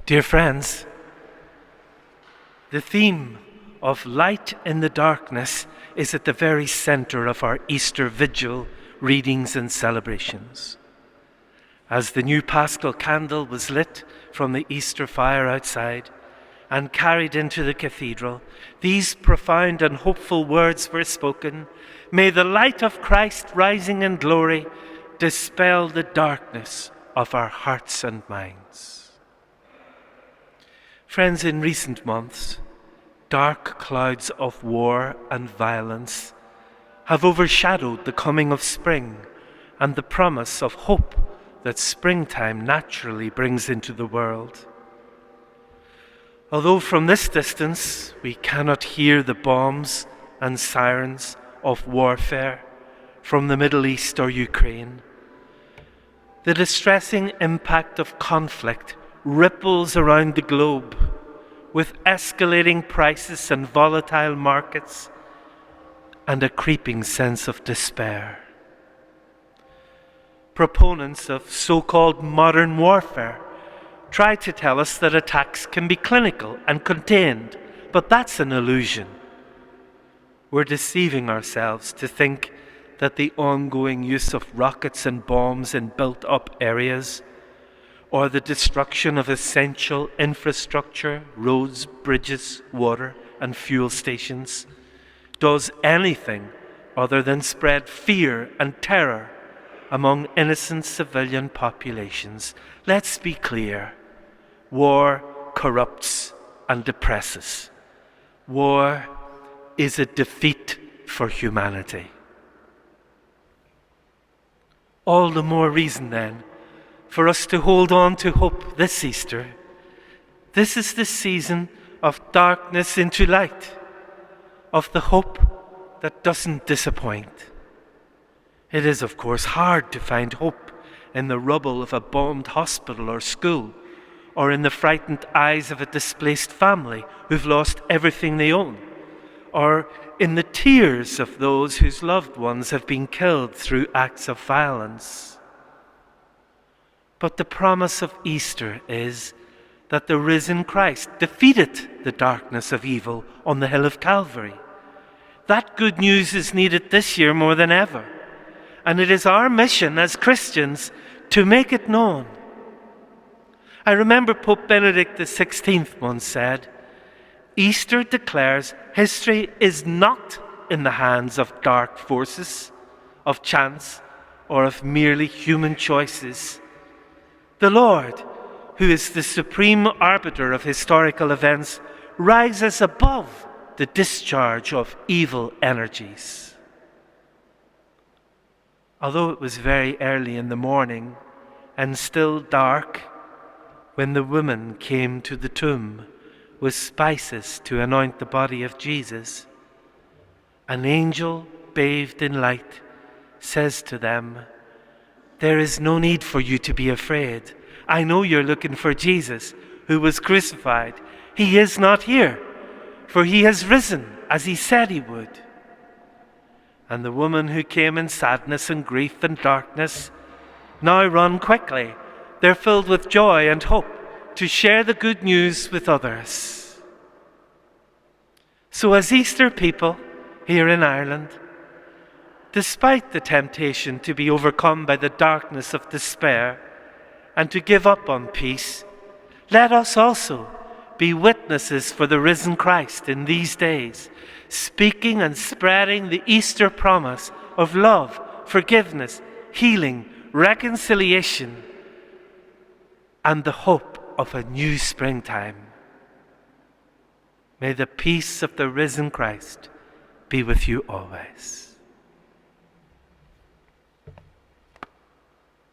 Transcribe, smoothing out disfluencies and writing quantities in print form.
Dear friends, the theme of light in the darkness is at the very center of our Easter Vigil readings and celebrations. As the new Paschal candle was lit from the Easter fire outside and carried into the cathedral, these profound and hopeful words were spoken: "May the light of Christ rising in glory dispel the darkness of our hearts and minds." Friends, in recent months, dark clouds of war and violence have overshadowed the coming of spring and the promise of hope that springtime naturally brings into the world. Although from this distance we cannot hear the bombs and sirens of warfare from the Middle East or Ukraine, the distressing impact of conflict ripples around the globe with escalating prices and volatile markets and a creeping sense of despair. Proponents of so-called modern warfare try to tell us that attacks can be clinical and contained, but that's an illusion. We're deceiving ourselves to think that the ongoing use of rockets and bombs in built-up areas, or the destruction of essential infrastructure, roads, bridges, water, and fuel stations, does anything other than spread fear and terror among innocent civilian populations. Let's be clear. War corrupts and depresses. War is a defeat for humanity. All the more reason, then, for us to hold on to hope this Easter. This is the season of darkness into light, of the hope that doesn't disappoint. It is, of course, hard to find hope in the rubble of a bombed hospital or school, or in the frightened eyes of a displaced family who've lost everything they own, or in the tears of those whose loved ones have been killed through acts of violence. But the promise of Easter is that the risen Christ defeated the darkness of evil on the hill of Calvary. That good news is needed this year more than ever, and it is our mission as Christians to make it known. I remember Pope Benedict XVI once said, "Easter declares history is not in the hands of dark forces, of chance, or of merely human choices. The Lord, who is the supreme arbiter of historical events, rises above the discharge of evil energies." Although it was very early in the morning and still dark when the women came to the tomb with spices to anoint the body of Jesus, an angel bathed in light says to them, "There is no need for you to be afraid. I know you're looking for Jesus, who was crucified. He is not here, for he has risen, as he said he would." And the women who came in sadness and grief and darkness now run quickly. They're filled with joy and hope to share the good news with others. So as Easter people here in Ireland, despite the temptation to be overcome by the darkness of despair and to give up on peace, let us also be witnesses for the risen Christ in these days, speaking and spreading the Easter promise of love, forgiveness, healing, reconciliation, and the hope of a new springtime. May the peace of the risen Christ be with you always.